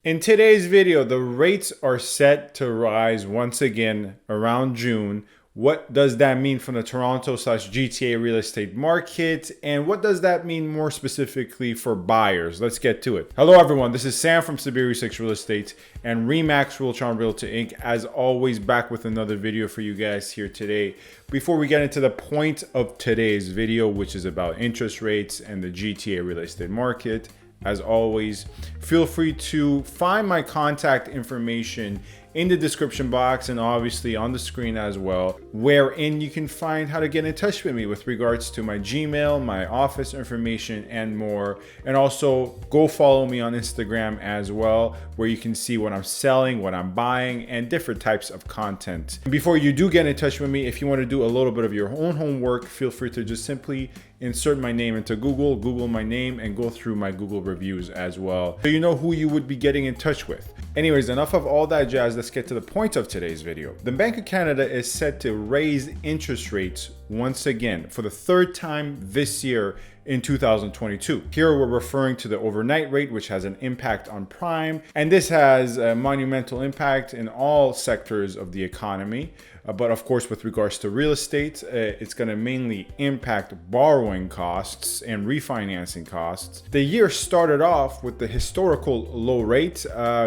In today's video, the rates are set to rise once again around June. What does that mean for the Toronto/GTA real estate market? And what does that mean more specifically for buyers? Let's get to it. Hello everyone, this is Sam from SaberiSixRealEstate and Remax Realtron Realty Inc. As always, back with another video for you guys here today. Before we get into the point of today's video, which is about interest rates and the GTA real estate market, as always, feel free to find my contact information in the description box and obviously on the screen as well, wherein you can find how to get in touch with me with regards to my Gmail, my office information, and more. And also go follow me on Instagram as well, where you can see what I'm selling, what I'm buying, and different types of content. Before you do get in touch with me, if you want to do a little bit of your own homework, feel free to just simply insert my name into Google my name, and go through my Google reviews as well, so you know who you would be getting in touch with. Anyways, enough of all that jazz. Let's get to the point of today's video. The Bank of Canada is set to raise interest rates once again for the third time this year in 2022. Here we're referring to the overnight rate, which has an impact on prime, and this has a monumental impact in all sectors of the economy. But of course, with regards to real estate, it's going to mainly impact borrowing costs and refinancing costs. The year started off with the historical low rate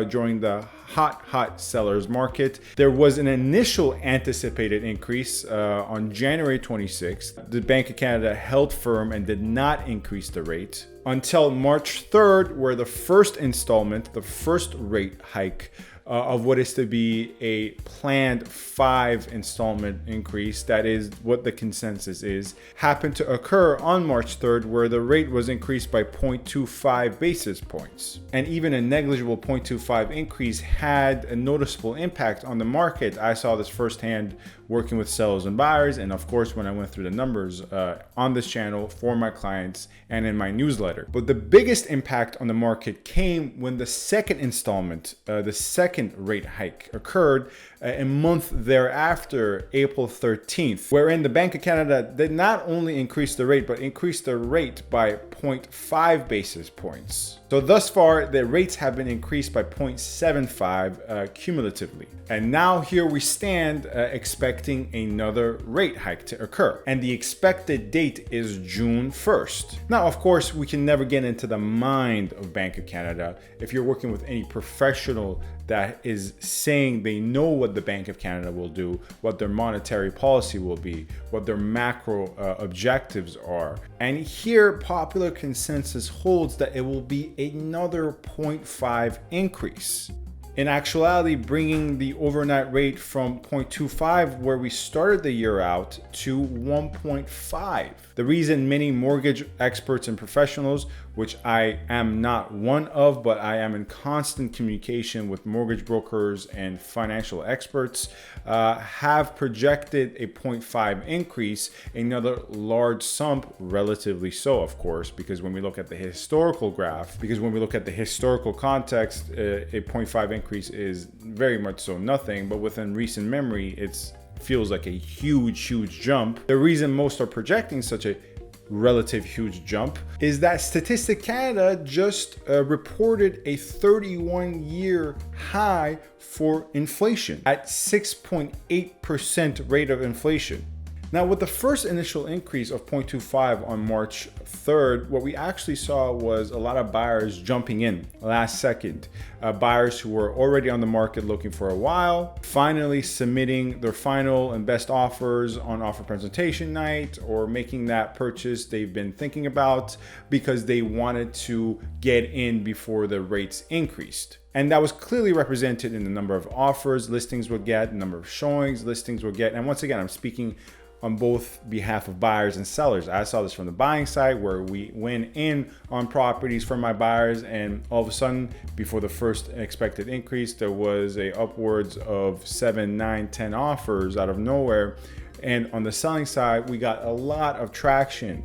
during the hot sellers market. There was an initial anticipated increase on January 26th. The Bank of Canada held firm and did not increase the rate until March 3rd, where the first installment, the first rate hike of what is to be a planned 5 installment increase, that is what the consensus is, happened to occur on March 3rd, where the rate was increased by 0.25 basis points. And even a negligible 0.25 increase had a noticeable impact on the market. I saw this firsthand working with sellers and buyers, and of course when I went through the numbers on this channel for my clients and in my newsletter. But the biggest impact on the market came when the second installment, the second rate hike occurred a month thereafter, April 13th, wherein the Bank of Canada did not only increase the rate, but increased the rate by 0.5 basis points. So thus far, the rates have been increased by 0.75 cumulatively. And now here we stand expecting another rate hike to occur. And the expected date is June 1st. Now, of course, we can never get into the mind of Bank of Canada. If you're working with any professional that is saying they know what the Bank of Canada will do, what their monetary policy will be, what their macro objectives are. And here, popular consensus holds that it will be another 0.5 increase. In actuality, bringing the overnight rate from 0.25, where we started the year out, to 1.5. The reason many mortgage experts and professionals, which I am not one of, but I am in constant communication with mortgage brokers and financial experts, have projected a 0.5 increase, another large sump, relatively so, of course, because when we look at the historical graph, because when we look at the historical context, a 0.5 increase is very much so nothing, but within recent memory, it feels like a huge jump. The reason most are projecting such a relative huge jump is that Statistic Canada just reported a 31-year high for inflation at 6.8% rate of inflation. Now, with the first initial increase of 0.25 on March 3rd, what we actually saw was a lot of buyers jumping in last second. Buyers who were already on the market looking for a while, finally submitting their final and best offers on offer presentation night, or making that purchase they've been thinking about because they wanted to get in before the rates increased. And that was clearly represented in the number of offers listings would get, the number of showings listings would get. And once again, I'm speaking on both behalf of buyers and sellers. I saw this from the buying side, where we went in on properties for my buyers, and all of a sudden, before the first expected increase, there was a upwards of 7, 9, 10 offers out of nowhere. And on the selling side, we got a lot of traction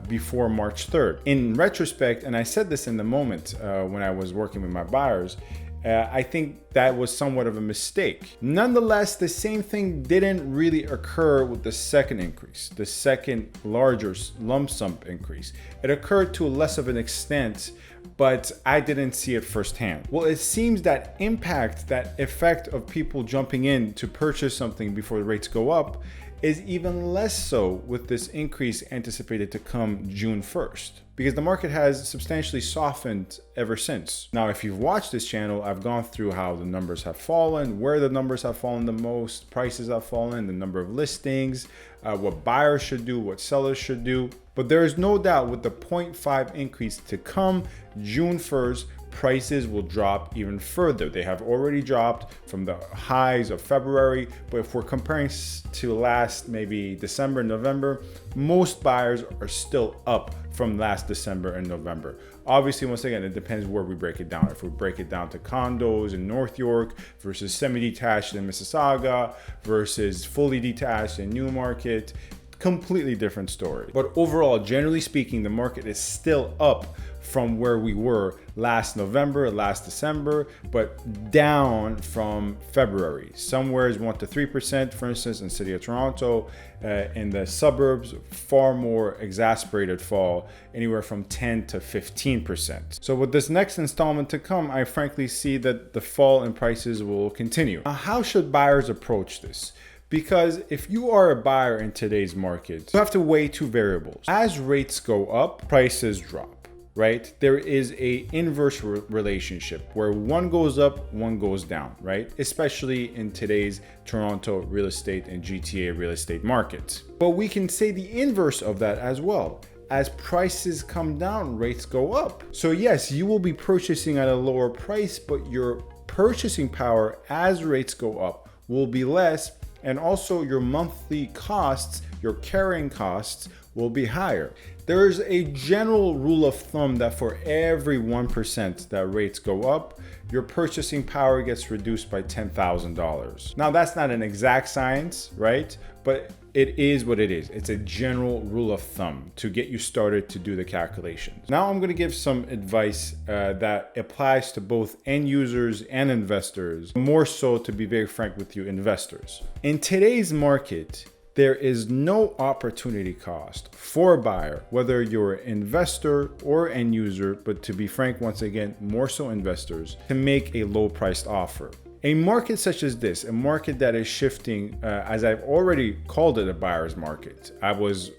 before March 3rd. In retrospect, and I said this in the moment when I was working with my buyers, I think that was somewhat of a mistake. Nonetheless, the same thing didn't really occur with the second increase, the second larger lump sum increase. It occurred to less of an extent, but I didn't see it firsthand. Well, it seems that impact, that effect of people jumping in to purchase something before the rates go up, is even less so with this increase anticipated to come June 1st, because the market has substantially softened ever since. Now, if you've watched this channel, I've gone through how the numbers have fallen, where the numbers have fallen the most, prices have fallen, the number of listings, what buyers should do, what sellers should do. But there is no doubt with the 0.5 increase to come June 1st, prices will drop even further. They have already dropped from the highs of February, but if we're comparing to last maybe December, November, most buyers are still up from last December and November. Obviously, once again, it depends where we break it down. If we break it down to condos in North York versus semi-detached in Mississauga versus fully detached in Newmarket, completely different story. But overall, generally speaking, the market is still up from where we were last November, last December, but down from February. Somewhere is 1 to 3%, for instance, in the city of Toronto. In the suburbs, far more exasperated fall, anywhere from 10 to 15%. So with this next installment to come, I frankly see that the fall in prices will continue. Now, how should buyers approach this? Because if you are a buyer in today's market, you have to weigh two variables. As rates go up, prices drop. Right? There is a inverse relationship where one goes up, one goes down, right? Especially in today's Toronto real estate and GTA real estate markets. But we can say the inverse of that as well. As prices come down, rates go up. So yes, you will be purchasing at a lower price, but your purchasing power as rates go up will be less. And also your monthly costs, your carrying costs will be higher. There is a general rule of thumb that for every 1% that rates go up, your purchasing power gets reduced by $10,000. Now that's not an exact science, right? But it is what it is. It's a general rule of thumb to get you started to do the calculations. Now I'm going to give some advice that applies to both end users and investors, more so, to be very frank with you, investors. In today's market, there is no opportunity cost for a buyer, whether you're an investor or end user, but to be frank, once again, more so investors, to make a low priced offer. A market such as this, a market that is shifting, as I've already called it, a buyer's market. I was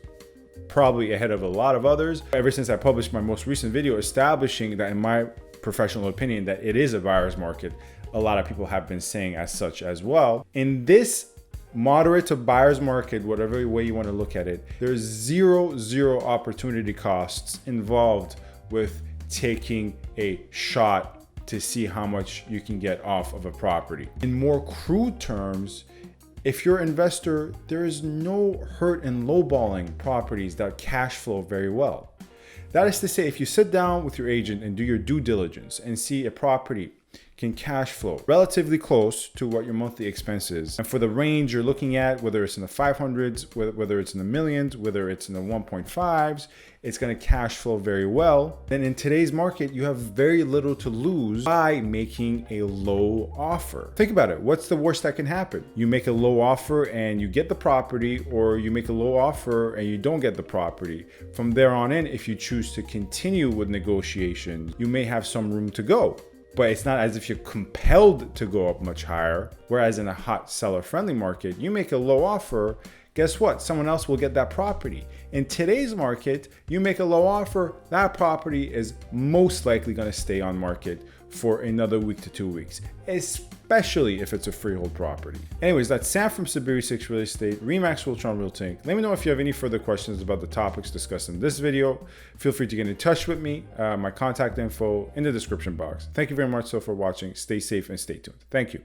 probably ahead of a lot of others ever since I published my most recent video establishing that, in my professional opinion, that it is a buyer's market. A lot of people have been saying as such as well. In this moderate to buyer's market, whatever way you want to look at it, there's zero opportunity costs involved with taking a shot to see how much you can get off of a property. In more crude terms, if you're an investor, there is no hurt in lowballing properties that cash flow very well. That is to say, if you sit down with your agent and do your due diligence and see a property can cash flow relatively close to what your monthly expense is, and for the range you're looking at, whether it's in the 500s, whether it's in the millions, whether it's in the 1.5s, it's going to cash flow very well, then in today's market you have very little to lose by making a low offer. Think about it. What's the worst that can happen? You make a low offer and you get the property, or you make a low offer and you don't get the property. From there on in, if you choose to continue with negotiations, you may have some room to go. But it's not as if you're compelled to go up much higher. Whereas in a hot seller-friendly market, you make a low offer, guess what? Someone else will get that property. In today's market, you make a low offer, that property is most likely going to stay on market for another week to 2 weeks, especially if it's a freehold property. Anyways, that's Sam from SaberiSixRealEstate, Remax Realtron Realty. Let me know if you have any further questions about the topics discussed in this video. Feel free to get in touch with me. My contact info in the description box. Thank you very much for watching. Stay safe and stay tuned. Thank you.